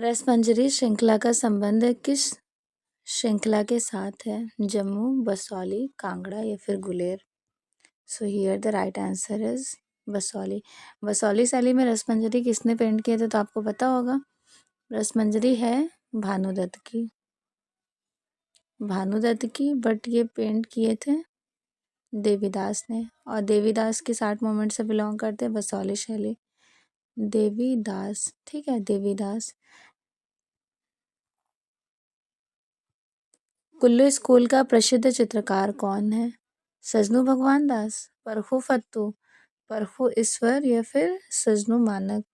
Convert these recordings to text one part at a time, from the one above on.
रसमंजरी श्रृंखला का संबंध किस श्रृंखला के साथ है? जम्मू, बसौली, कांगड़ा या फिर गुलेर? सो here the right answer is Basohli. Basohli शैली में रसमंजरी किसने पेंट किए थे? तो आपको पता होगा रसमंजरी है भानुदत्त की। बट ये पेंट किए थे देवीदास ने, और देवीदास किस आर्ट मूवमेंट से बिलोंग करते हैं? बसौली शैली। देवीदास, ठीक है, देवीदास। कुल्लू स्कूल का प्रसिद्ध चित्रकार कौन है? सजनू भगवान दास, परखू फत्तू, परखू ईश्वर या फिर सजनू मानक?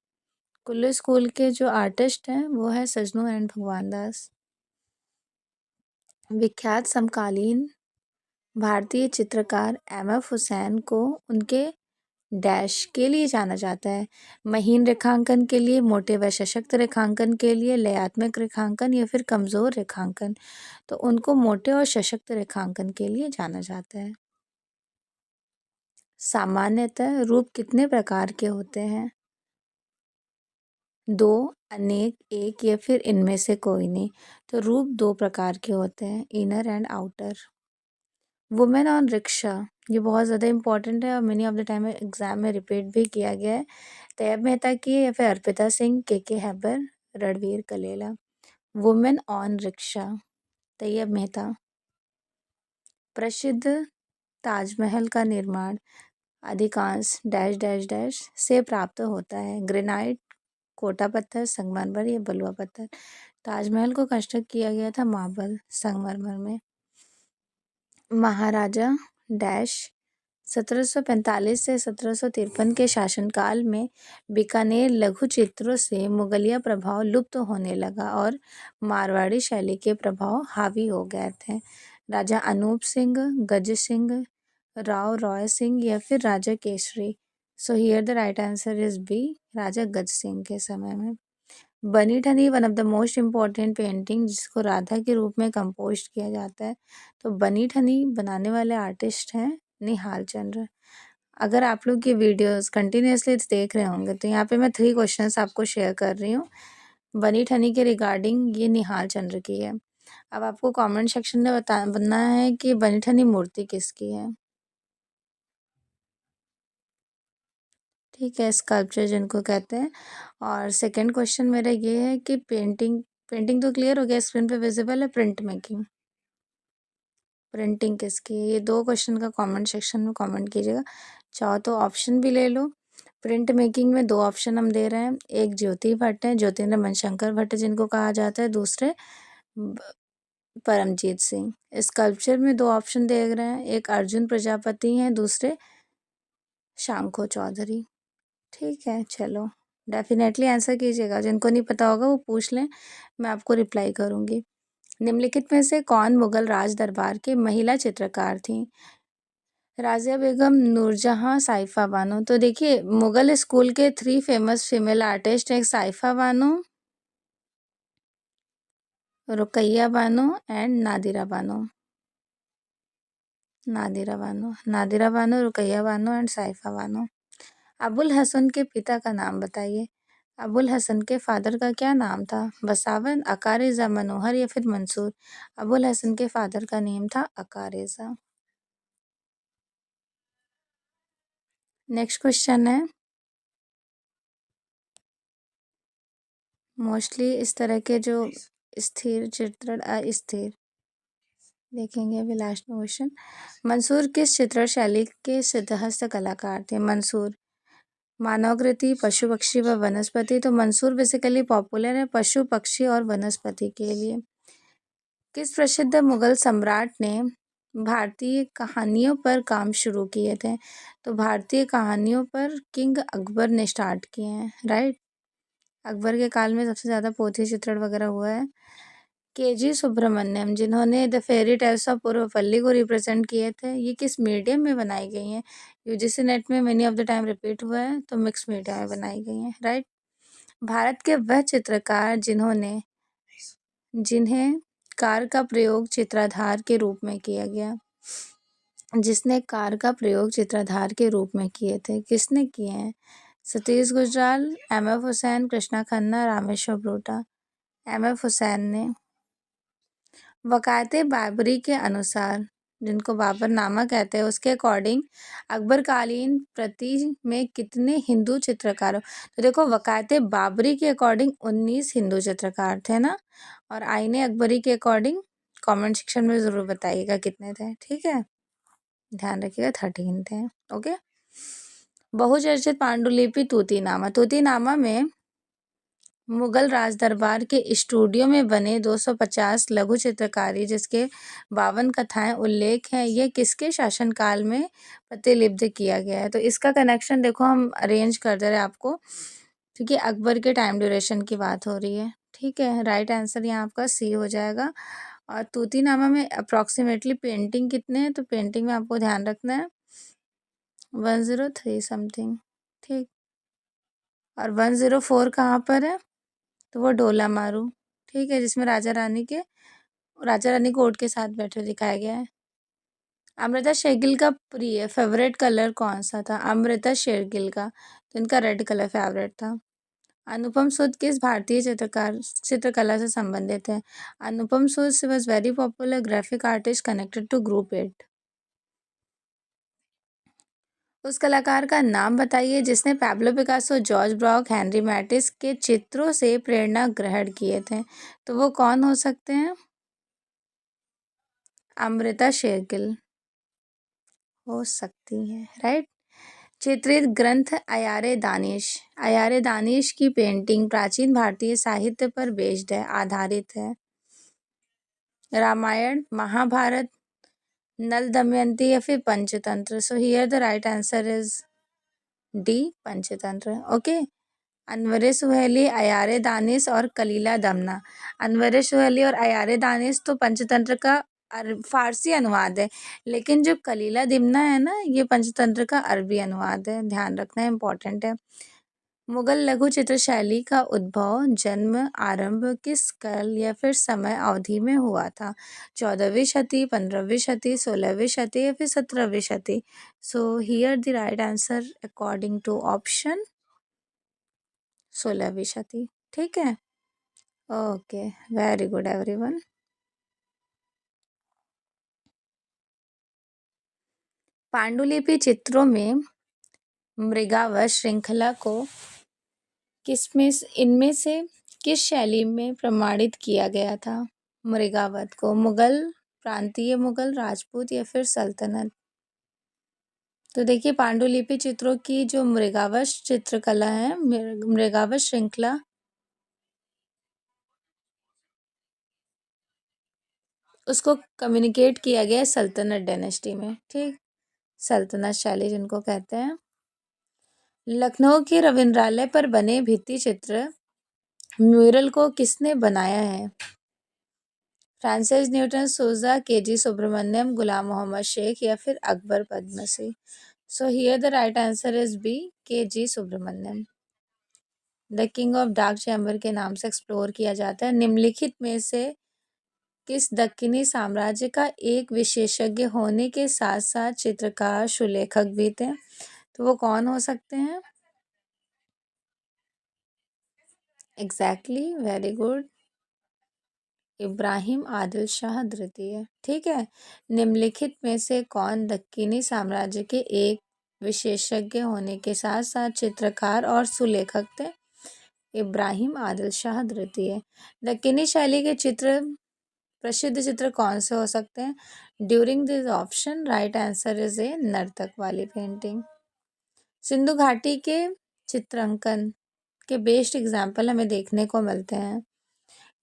कुल्लू स्कूल के जो आर्टिस्ट हैं वो है सजनू एंड भगवान दास। विख्यात समकालीन भारतीय चित्रकार एम.एफ. हुसैन को उनके डैश के लिए जाना जाता है? महीन रेखांकन के लिए, मोटे व सशक्त रेखांकन के लिए, लयात्मक रेखांकन या फिर कमजोर रेखांकन? तो उनको मोटे और सशक्त रेखांकन के लिए जाना जाता है। सामान्यतः रूप कितने प्रकार के होते हैं? 2, अनेक, एक या फिर इनमें से कोई नहीं? तो रूप 2 प्रकार के होते हैं, inner and outer. Women on rickshaw, ये बहुत ज़्यादा इंपॉर्टेंट है और many of the time exam में रिपीट भी किया गया है। तैयब मेहता की है या फिर अर्पिता सिंह, के Hebbar, Ranbir Kaleka? Women on rickshaw, Tyeb Mehta. प्रसिद्ध ताजमहल का निर्माण अधिकांश डैश डैश डैश से प्राप्त होता है? ग्रेनाइट, कोटा पत्थर, संगमरमर या बलुआ पत्थर? ताजमहल को कंस्ट्रक्ट किया गया था मार्बल, संगमरमर में। महाराजा डैश 1745 से 1753 के शासनकाल में बीकानेर लघु चित्रों से मुगलिया प्रभाव लुप्त होने लगा और मारवाड़ी शैली के प्रभाव हावी हो गए थे? राजा अनूप सिंह, गज सिंह, राव रॉय सिंह या फिर Raja Kesari? So here the right answer is B, Raja Gaj Singh के समय में। Bani Thani one of the most important painting जिसको राधा के रूप में कंपोज किया जाता है? तो बनी ठनी बनाने वाले आर्टिस्ट हैं निहाल चंद्र। अगर आप लोग ये वीडियोस कंटिन्यूसली देख रहे होंगे तो यहाँ पे मैं 3 क्वेश्चंस आपको शेयर कर रही हूँ बनी ठनी के रिगार्डिंग, ये निहाल चंद्र की है। अब आपको कमेंट सेक्शन में बताना है कि बनी ठनी मूर्ति किसकी है। ठीक है, स्कल्पचर जिनको कहते हैं। और सेकंड क्वेश्चन मेरा ये है कि पेंटिंग तो क्लियर हो गया, स्क्रीन पे विजिबल है। प्रिंटिंग किसकी है? ये 2 क्वेश्चन का कमेंट सेक्शन में कमेंट कीजिएगा। चाहो तो ऑप्शन भी ले लो। प्रिंट मेकिंग में 2 ऑप्शन हम दे रहे हैं, एक ज्योति भट्ट है, ज्योतिन्द्र मनशंकर भट्ट जिनको कहा जाता है, दूसरे परमजीत सिंह। स्कल्पचर में 2 ऑप्शन दे रहे हैं, एक अर्जुन प्रजापति हैं, दूसरे शांको चौधरी। ठीक है, चलो डेफिनेटली आंसर कीजिएगा। जिनको नहीं पता होगा वो पूछ लें, मैं आपको रिप्लाई करूँगी। निम्नलिखित में से कौन मुगल राज दरबार के महिला चित्रकार थीं? राज़िया बेगम, नूरजहाँ, साइफा बानो? तो देखिए मुगल स्कूल के 3 फेमस फीमेल आर्टिस्ट, एक साइफा बानो, रुकैया बानो एंड नादिरा बानो। नादिरा बानो, रुकैया बानो एंड साइफा बानो। अबुल हसन के पिता का नाम बताइए। अबुल हसन के फादर का क्या नाम था? बसावन, अकारेजा, मनोहर या फिर मंसूर? अबुल हसन के फादर का नेम था अकारेजा। नेक्स्ट क्वेश्चन है, मोस्टली इस तरह के जो स्थिर चित्रण अस्थिर देखेंगे अभी लास्ट में क्वेश्चन। मंसूर किस चित्रण शैली के सिद्धहस्त कलाकार थे? मंसूर मानवाकृति, पशु पक्षी व वनस्पति? तो मंसूर बेसिकली पॉपुलर है पशु पक्षी और वनस्पति के लिए। किस प्रसिद्ध मुगल सम्राट ने भारतीय कहानियों पर काम शुरू किए थे? तो भारतीय कहानियों पर किंग अकबर ने स्टार्ट किए हैं, राइट। अकबर के काल में सबसे ज़्यादा पोथी चित्रण वगैरह हुआ है। के.जी. सुब्रमण्यम जिन्होंने द फेरी टेल्स ऑफ पूर्वपल्ली को रिप्रेजेंट किए थे, ये किस मीडियम में बनाई गई हैं? यूजीसी नेट में many of the time repeat हुआ है, तो मिक्स मीडिया में बनाई गई हैं, राइट। भारत के वह चित्रकार जिन्हें कार का प्रयोग चित्राधार के रूप में किया गया, जिसने कार का प्रयोग चित्राधार के रूप में किए थे, किसने किए हैं? सतीश गुजराल, एम.एफ. हुसैन, कृष्णा खन्ना, रामेश्वर ब्रोटा? एम.एफ. हुसैन ने। वक़ायत बाबरी के अनुसार, जिनको बाबरनामा कहते हैं, उसके अकॉर्डिंग अकबरकालीन प्रति में कितने हिंदू चित्रकारों, तो देखो वक़ायत बाबरी के अकॉर्डिंग 19 हिंदू चित्रकार थे ना, और आईने अकबरी के अकॉर्डिंग कमेंट सेक्शन में ज़रूर बताइएगा कितने थे, ठीक है? ध्यान रखिएगा 13 थे, ओके? बहुचर्चित पांडुलिपि तूतीनामा। तूतीनामा में मुगल राज दरबार के स्टूडियो में बने 250 लघु चित्रकारी जिसके 52 कथाएं उल्लेख हैं, ये किसके शासनकाल में प्रतिलिपित किया गया है? तो इसका कनेक्शन देखो हम अरेंज कर दे रहे हैं आपको, क्योंकि अकबर के टाइम ड्यूरेशन की बात हो रही है, ठीक है? राइट आंसर यहाँ आपका सी हो जाएगा। और तूतीनामा में अप्रॉक्सीमेटली पेंटिंग कितने हैं? तो पेंटिंग में आपको ध्यान रखना है 103 समथिंग, ठीक। और 104 कहाँ पर है? तो वो डोला मारू, ठीक है, जिसमें राजा रानी को ऊँट के साथ बैठे दिखाया गया है। अमृता शेरगिल का प्रिय फेवरेट कलर कौन सा था? अमृता शेरगिल का, तो इनका रेड कलर फेवरेट था। अनुपम सूद किस भारतीय चित्रकला से संबंधित है? Anupam Sood was very popular graphic artist connected to group 8। उस कलाकार का नाम बताइए जिसने Pablo Picasso, Georges Braque, Henri Matisse के चित्रों से प्रेरणा ग्रहण किए थे। तो वो कौन हो सकते हैं? अमृता शेरगिल हो सकती हैं, राइट। चित्रित ग्रंथ अयारे दानिश। अयारे दानिश की पेंटिंग प्राचीन भारतीय साहित्य पर बेस्ड है, आधारित है। रामायण, महाभारत, नल दमयंती या फिर Panchatantra? So here the right answer is D, Panchatantra, okay. Anwar Suhaili, Ayare Danish और कलीला दमना। अनवर सुहेली और अयारे दानिश तो पंचतंत्र का फारसी अनुवाद है, लेकिन जो कलीला दिमना है ना, ये पंचतंत्र का अरबी अनुवाद है, ध्यान रखना इम्पोर्टेंट है। मुगल लघु चित्र शैली का उद्भव, जन्म, आरंभ किस काल या फिर समय अवधि में हुआ था? 14वीं शती, 15वीं शती, 16वीं शती या फिर 17वीं शती? So here the right answer according to option 16वीं शती, ठीक है? Okay, very good everyone. पांडुलिपि चित्रों में मृगावश श्रृंखला को इनमें से किस शैली में प्रमाणित किया गया था? मृगावत को मुगल, प्रांतीय मुगल, राजपूत या फिर सल्तनत? तो देखिए पांडुलिपि चित्रों की जो मृगावश चित्रकला है, मृगावश श्रृंखला, उसको कम्युनिकेट किया गया है सल्तनत डायनेस्टी में, ठीक। सल्तनत शैली जिनको कहते हैं। लखनऊ के रविंद्रालय पर बने भित्ति चित्र म्यूरल को किसने बनाया है? Francis Newton, Souza, KG. Subramanyan, Gulam Mohammed Sheikh या फिर Akbar Padamsee? So here the right answer is B, KG. Subramanyan. The king of dark chamber के नाम से एक्सप्लोर किया जाता है। निम्नलिखित में से किस दक्कनी साम्राज्य का एक विशेषज्ञ होने के साथ साथ चित्रकार, सुलेखक भी थे? तो वो कौन हो सकते हैं? Exactly, very good, Ibrahim Adil Shah द्वितीय, ठीक है। निम्नलिखित में से कौन दक्कनी साम्राज्य के एक विशेषज्ञ होने के साथ साथ चित्रकार और सुलेखक थे? इब्राहिम आदिल शाह द्वितीय। दक्कनी शैली के प्रसिद्ध चित्र कौन से हो सकते हैं? During this option right answer is ए नर्तक वाली पेंटिंग। सिंधु घाटी के चित्रांकन के बेस्ट एग्जाम्पल हमें देखने को मिलते हैं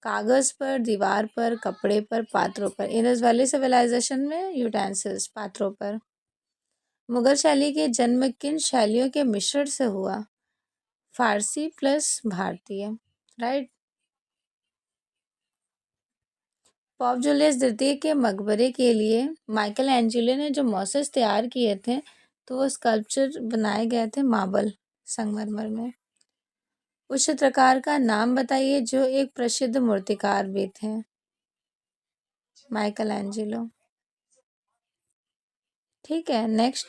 कागज पर, दीवार पर, कपड़े पर, पात्रों पर। इंडस वैली सिविलाइजेशन में यूटेंसिल्स, पात्रों पर। मुगल शैली के जन्म किन शैलियों के मिश्रण से हुआ? फारसी प्लस भारतीय, राइट। पॉप जूलियस द्वितीय के मकबरे के लिए माइकल एंजेलो ने जो मॉसेस तैयार किए थे, तो वो स्कल्पचर बनाए गए थे मार्बल, संगमरमर में। उस चित्रकार का नाम बताइए जो एक प्रसिद्ध मूर्तिकार भी थे। माइकल एंजेलो, ठीक है। नेक्स्ट,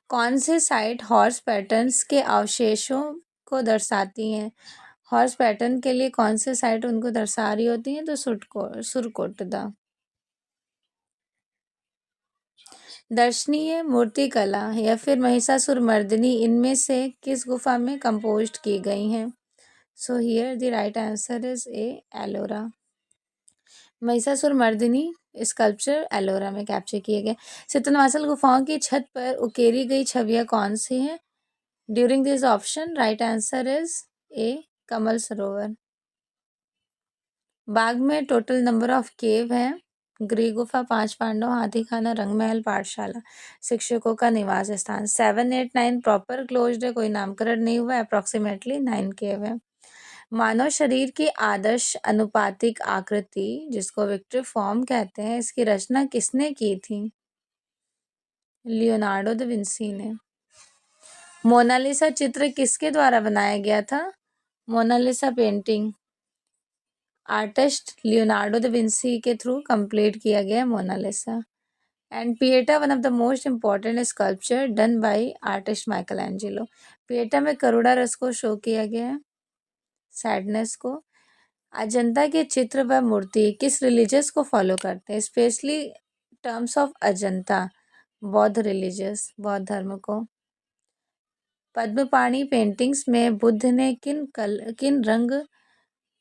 कौन से साइट हॉर्स पैटर्न्स के अवशेषों को दर्शाती हैं? हॉर्स पैटर्न के लिए कौन से साइट उनको दर्शा रही होती हैं? तो सुरकोटदा। दर्शनीय मूर्तिकला या फिर महिषासुरमर्दिनी इनमें से किस गुफा में कंपोज्ड की गई हैं? सो here the right answer is A, Ellora. Mahishasuramardini sculpture Ellora में कैप्चर किए गए। सितनवासल गुफाओं की छत पर उकेरी गई छवियां कौन सी हैं? During this option right answer is A, Kamal Sarovar. बाग में टोटल नंबर ऑफ केव है? गृह गुफा, 5 पांडव, हाथी खाना, रंगमहल, पाठशाला, शिक्षकों का निवास स्थान। 7, 8, 9 प्रॉपर क्लोज्ड है, कोई नामकरण नहीं हुआ। अप्रोक्सीमेटली 9 केव है। मानव शरीर की आदर्श अनुपातिक आकृति जिसको विक्ट्री फॉर्म कहते हैं, इसकी रचना किसने की थी? लियोनार्डो दा विंसी ने। मोनालिसा चित्र किसके द्वारा बनाया गया था? Mona Lisa painting artist Leonardo da Vinci के थ्रू कंप्लीट किया गया Mona Lisa. And Pieta one of the most important sculpture done by artist Michelangelo. Pieta में करुणा रस को शो किया गया है, सैडनेस को। अजंता के चित्र व मूर्ति किस रिलीजियस को फॉलो करते हैं? स्पेशली टर्म्स ऑफ अजंता, बौद्ध रिलीजियस, बौद्ध धर्म को। पद्मपाणि पेंटिंग्स में बुद्ध ने किन रंग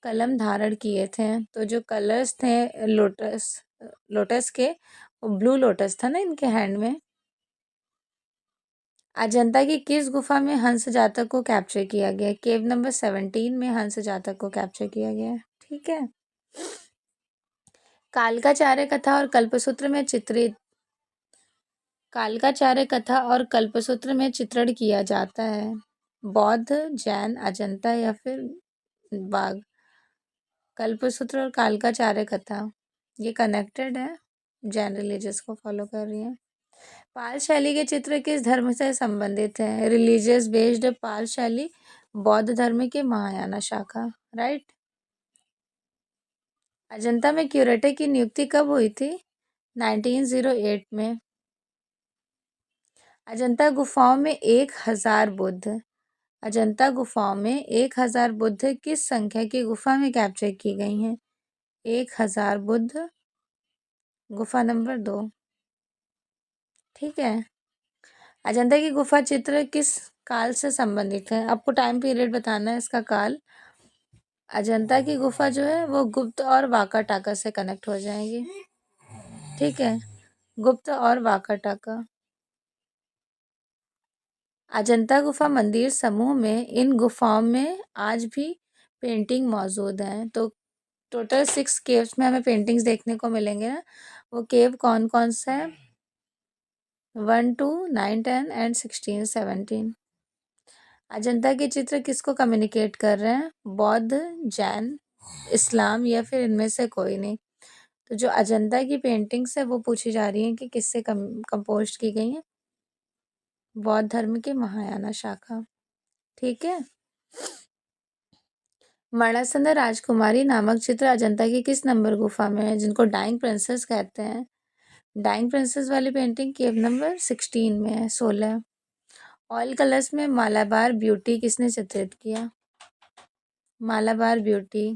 कलम धारण किए थे? तो जो कलर्स थे लोटस के, वो ब्लू लोटस था ना इनके हैंड में। अजंता की किस गुफा में हंस जातक को कैप्चर किया गया? केव नंबर 17 में हंस जातक को कैप्चर किया गया है। ठीक है। कालकाचार्य कथा और कल्पसूत्र में चित्रण किया जाता है? बौद्ध, जैन, अजंता या फिर बाघ? कल्पसूत्र और कालकाचार्य कथा ये कनेक्टेड है, जैन रिलीजियस को फॉलो कर रही है। पाल शैली के चित्र किस धर्म से संबंधित है? रिलीजियस बेस्ड पाल शैली, बौद्ध धर्म की महायाना शाखा, राइट। अजंता में क्यूरेटर की नियुक्ति कब हुई थी? 1908 में। अजंता गुफाओं में 1000 बुद्ध, अजंता गुफाओं में 1000 बुद्ध किस संख्या की गुफा में कैप्चर की गई हैं? 1000 बुद्ध, गुफा नंबर 2। ठीक है। अजंता की गुफा चित्र किस काल से संबंधित है? आपको टाइम पीरियड बताना है इसका काल। अजंता की गुफा जो है वो गुप्त और वाकाटाका से कनेक्ट हो जाएगी। ठीक है, गुप्त और वाकाटाका। अजंता गुफा मंदिर समूह में इन गुफाओं में आज भी पेंटिंग मौजूद हैं। तो टोटल 6 केव्स में हमें पेंटिंग्स देखने को मिलेंगे ना। वो केव कौन कौन सा है? 1, 2, 9, 10 एंड 16, 17। अजंता के चित्र किसको कम्युनिकेट कर रहे हैं? बौद्ध, जैन, इस्लाम या फिर इनमें से कोई नहीं। तो जो अजंता की पेंटिंग्स है वो पूछी जा रही है कि किससे कंपोज की गई है? बौद्ध धर्म की महायाना शाखा। ठीक है। मणासंदा राजकुमारी नामक चित्र अजंता की किस नंबर गुफा में है, जिनको डाइंग प्रिंसेस कहते हैं? डाइंग प्रिंसेस वाली पेंटिंग केव नंबर 16 में है, 16। ऑयल कलर्स में मालाबार ब्यूटी किसने चित्रित किया? मालाबार ब्यूटी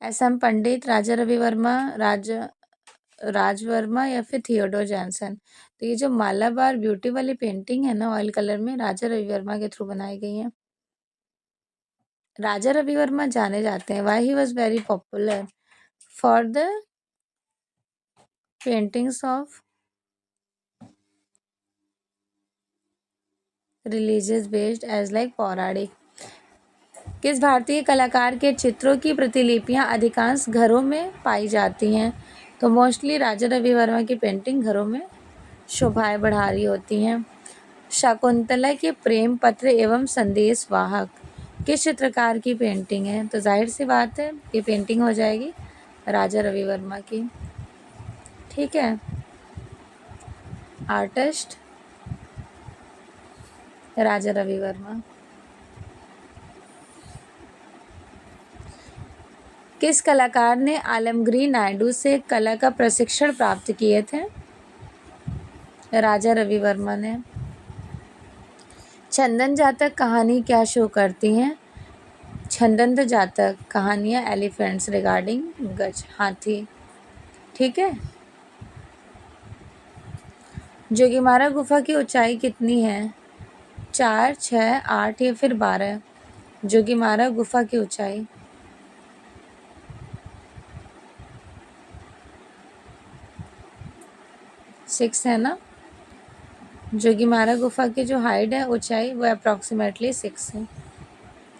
एस.एम. पंडित, राजा रवि वर्मा, राजवर्मा या फिर थियोडोर जॉनसन। तो ये जो मालाबार ब्यूटी वाली पेंटिंग है ना ऑयल कलर में, राजा रवि वर्मा के थ्रू बनाई गई है। राजा रवि वर्मा जाने जाते हैं, why he was very popular? For the paintings of religious based as like पौराणिक। किस भारतीय कलाकार के चित्रों की प्रतिलिपियां अधिकांश घरों में पाई जाती हैं? तो मोस्टली राजा रवि वर्मा की पेंटिंग घरों में शोभाएं बढ़ा रही होती हैं। शकुंतला के प्रेम पत्र एवं संदेश वाहक किस चित्रकार की पेंटिंग है? तो जाहिर सी बात है ये पेंटिंग हो जाएगी राजा रवि वर्मा की। ठीक है। आर्टिस्ट राजा रवि वर्मा। किस कलाकार ने आलमगीर नायडू से कला का प्रशिक्षण प्राप्त किए थे? राजा रवि वर्मा ने। चंदन जातक कहानी क्या शो करती हैं? छंदंत जातक कहानियाँ एलिफेंट्स रिगार्डिंग गज हाथी। ठीक है। जोगीमारा गुफा की ऊंचाई कितनी है? 4, 6, 8 या फिर 12? जोगीमारा गुफा की ऊंचाई 6 है ना। जोगीमारा गुफा की जो हाइट है, ऊंचाई, वो अप्रॉक्सीमेटली 6 है।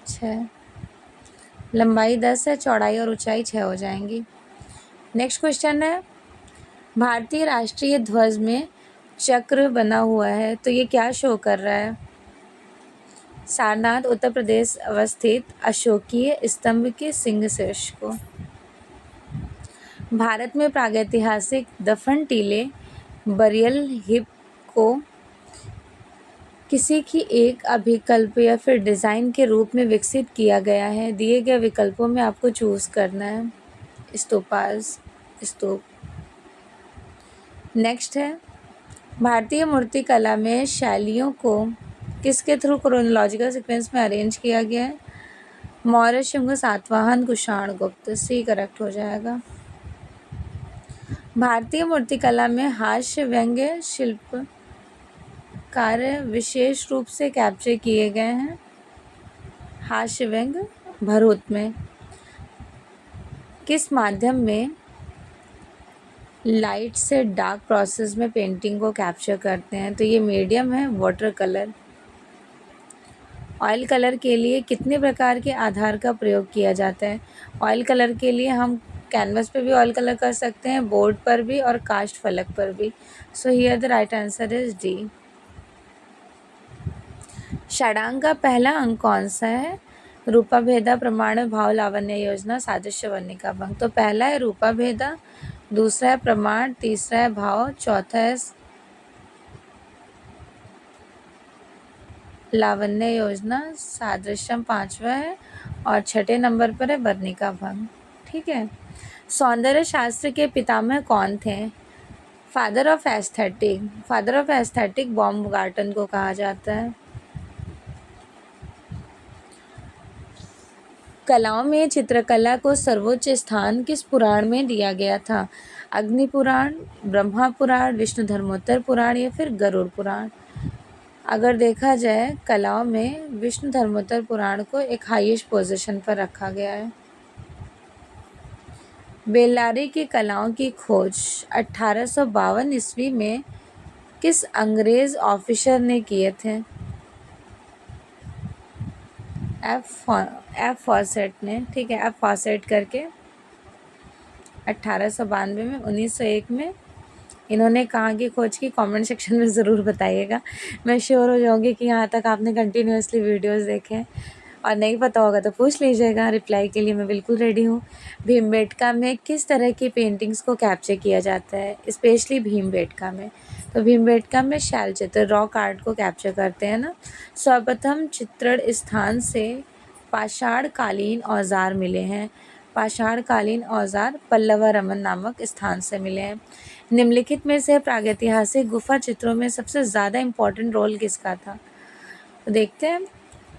6। लंबाई 10 है, चौड़ाई और ऊंचाई 6 हो जाएंगी। नेक्स्ट क्वेश्चन है, भारतीय राष्ट्रीय ध्वज में चक्र बना हुआ है, तो ये क्या शो कर रहा है? सारनाथ उत्तर प्रदेश अवस्थित अशोकीय स्तंभ के सिंह शीर्ष को। भारत में प्रागैतिहासिक दफन टीले बरियल हिप को किसी की एक अभिकल्प या फिर डिज़ाइन के रूप में विकसित किया गया है। दिए गए विकल्पों में आपको चूज़ करना है। स्तूपाज, स्तूप। नेक्स्ट है, भारतीय मूर्तिकला में शैलियों को किसके थ्रू क्रोनोलॉजिकल सीक्वेंस में अरेंज किया गया है? मौर्य, शुंग, सातवाहन, कुषाण, गुप्त। सी करेक्ट हो जाएगा। भारतीय मूर्तिकला में हास्य व्यंग्य शिल्प कार्य विशेष रूप से कैप्चर किए गए हैं। हास्य व्यंग्य भरूच में। किस माध्यम में लाइट से डार्क प्रोसेस में पेंटिंग को कैप्चर करते हैं? तो ये मीडियम है वाटर कलर। ऑयल कलर के लिए कितने प्रकार के आधार का प्रयोग किया जाता है? ऑयल कलर के लिए हम कैनवस पे भी ऑयल कलर कर सकते हैं, बोर्ड पर भी और कास्ट फलक पर भी। So here the right answer is D. षडांग का पहला अंक कौन सा है? रूपा भेदा, प्रमाण, भाव, लावण्य योजना, सादृश्य, वर्णिका भंग। तो पहला है रूपा भेदा, दूसरा है प्रमाण, तीसरा है भाव, चौथा है लावण्य योजना, सादृश्यम पांचवा है और छठे नंबर पर है वर्णिका भंग। ठीक है। सौंदर्य शास्त्र के पितामह कौन थे? Father of aesthetic. Father of aesthetic Baumgarten को कहा जाता है। कलाओं में चित्रकला को सर्वोच्च स्थान किस पुराण में दिया गया था? अग्नि पुराण, ब्रह्मा पुराण, विष्णु धर्मोत्तर पुराण या फिर गरुड़ पुराण? अगर देखा जाए कलाओं में विष्णु धर्मोत्तर पुराण को एक हाईएस्ट पोजीशन पर रखा गया है। बेल्लारी की कलाओं की खोज 1852 ईस्वी में किस अंग्रेज ऑफिसर ने किए थे? एफ फॉसेट ने। ठीक है, एफ फॉसेट करके 1892 में, 1901 में इन्होंने कहाँ की खोज की? कमेंट सेक्शन में ज़रूर बताइएगा। मैं श्योर हो जाऊँगी कि यहाँ तक आपने कंटिन्यूसली वीडियोस देखे हैं, और नहीं पता होगा तो पूछ लीजिएगा, रिप्लाई के लिए मैं बिल्कुल रेडी हूँ। भीमबेटका में किस तरह की पेंटिंग्स को कैप्चर किया जाता है, स्पेशली भीमबेटका में? तो भीमबेटका में शैल चित्र, रॉक आर्ट को कैप्चर करते हैं ना। सर्वप्रथम चित्रण स्थान से पाषाणकालीन औजार मिले हैं। पाषाणकालीन औजार पल्लव रमन नामक स्थान से मिले हैं। निम्नलिखित में से प्रागैतिहासिक गुफा चित्रों में सबसे ज़्यादा इम्पोर्टेंट रोल किसका था? तो देखते हैं।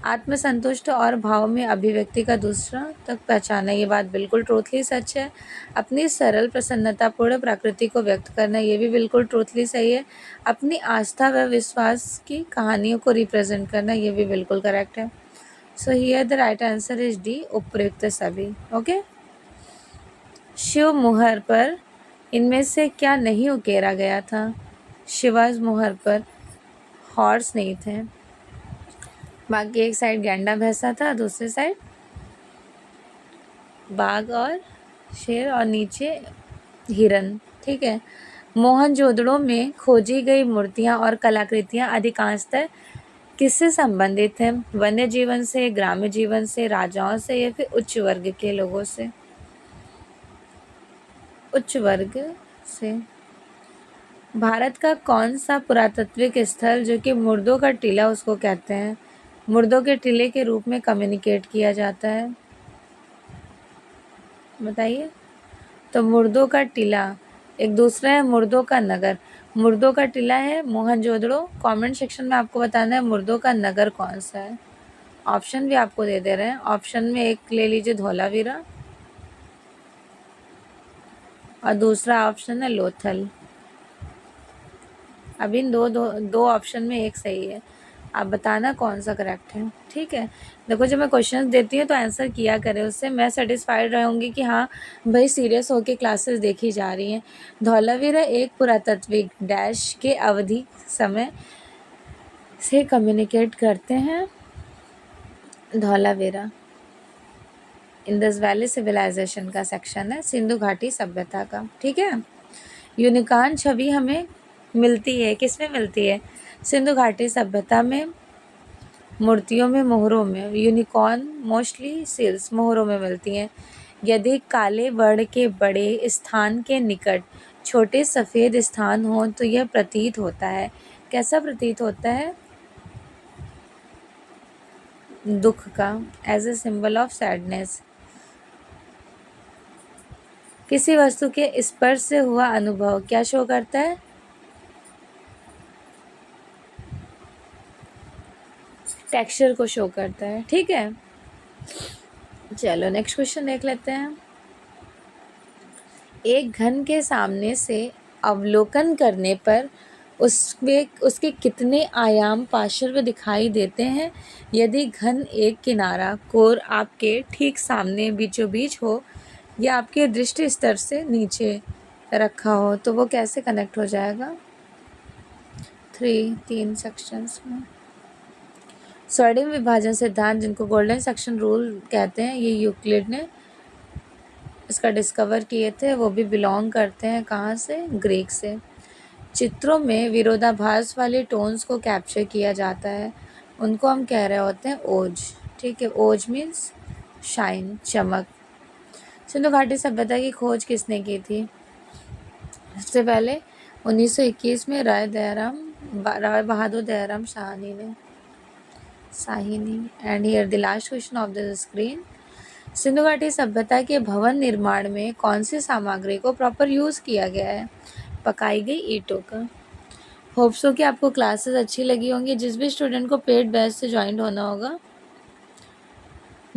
आत्मसंतुष्ट और भाव में अभिव्यक्ति का दूसरा तक पहचाना, ये बात बिल्कुल ट्रूथली सच है। अपनी सरल प्रसन्नतापूर्ण प्रकृति को व्यक्त करना, ये भी बिल्कुल ट्रूथली सही है। अपनी आस्था व विश्वास की कहानियों को रिप्रेजेंट करना, ये भी बिल्कुल करेक्ट है। सो here the right answer is D, उपयुक्त सभी। ओके। शिव मुहर पर इनमें से क्या नहीं उकेरा गया था? शिवाज मुहर पर हॉर्स नहीं थे, बाकी एक साइड गैंडा भैंसा था, दूसरी साइड बाघ और शेर और नीचे हिरन। ठीक है। मोहनजोदड़ो में खोजी गई मूर्तियां और कलाकृतियां अधिकांशतः किससे संबंधित हैं? वन्य जीवन से, ग्राम्य जीवन से, राजाओं से या फिर उच्च वर्ग के लोगों से? उच्च वर्ग से। भारत का कौन सा पुरातात्विक स्थल जो कि मुर्दों का टीला उसको कहते हैं, मुर्दों के टीले के रूप में कम्युनिकेट किया जाता है? बताइए। तो मुर्दों का टीला, एक दूसरा है मुर्दों का नगर। मुर्दों का टीला है मोहनजोदड़ो। कमेंट सेक्शन में आपको बताना है मुर्दों का नगर कौन सा है। ऑप्शन भी आपको दे दे रहे हैं। ऑप्शन में एक ले लीजिए धौलावीरा और दूसरा ऑप्शन है लोथल। अब इन दो ऑप्शन में एक सही है, आप बताना कौन सा करेक्ट है। ठीक है, देखो जब मैं क्वेश्चन देती हूँ तो आंसर किया करें, उससे मैं सेटिस्फाइड रहूँगी कि हाँ भाई सीरियस होके क्लासेस देखी जा रही हैं। धौलावीरा एक पुरातात्विक डैश के अवधि समय से कम्युनिकेट करते हैं। धौलावीरा इंडस वैली सिविलाइजेशन का सेक्शन है, सिंधु घाटी सभ्यता का। ठीक है, यूनिकॉर्न छवि हमें मिलती है, किस में मिलती है? सिंधु घाटी सभ्यता में, मूर्तियों में, मोहरों में। यूनिकॉर्न मोस्टली सील्स मोहरों में मिलती हैं। यदि काले वर्ण के बड़े स्थान के निकट छोटे सफ़ेद स्थान हों तो यह प्रतीत होता है, कैसा प्रतीत होता है? दुख का, as a symbol of sadness. किसी वस्तु के स्पर्श से हुआ अनुभव क्या शो करता है? टेक्सचर को शो करता है। ठीक है, चलो नेक्स्ट क्वेश्चन देख लेते हैं। एक घन के सामने से अवलोकन करने पर उसके कितने आयाम पार्श्व दिखाई देते हैं? यदि घन एक किनारा कोर आपके ठीक सामने बीचों बीच हो या आपके दृष्टि स्तर से नीचे रखा हो तो वो कैसे कनेक्ट हो जाएगा? तीन सेक्शंस में। स्वर्णिम विभाजन सिद्धांत, जिनको गोल्डन सेक्शन रूल कहते हैं, ये यूक्लिड ने इसका डिस्कवर किए थे। वो भी बिलोंग करते हैं कहाँ से? ग्रीक से। चित्रों में विरोधाभास वाले टोन्स को कैप्चर किया जाता है, उनको हम कह रहे होते हैं ओज। ठीक है, ओज मीन्स शाइन, चमक। सिंधु घाटी सभ्यता की खोज किसने की थी? सबसे पहले 1921 में राय बहादुर दयाराम साहनी ने। And here the last question of the screen. Sindhu घाटी सभ्यता के भवन निर्माण में कौन सी सामग्री को प्रॉपर यूज़ किया गया है? पकाई गई ईंटों का। होप सो कि आपको क्लासेस अच्छी लगी होंगी। जिस भी स्टूडेंट को पेड बैच से ज्वाइन होना होगा,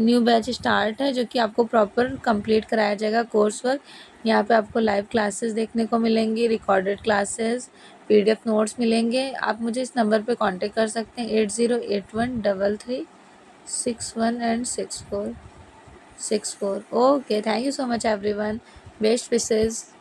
न्यू बैच स्टार्ट है जो कि आपको प्रॉपर कंप्लीट कराया जाएगा कोर्स वर्क। यहाँ पे आपको लाइव क्लासेस देखने को मिलेंगी, रिकॉर्डेड क्लासेस, PDF नोट्स मिलेंगे। आप मुझे इस नंबर पे कांटेक्ट कर सकते हैं 80813361 and 64। Okay, thank you so much everyone, best wishes.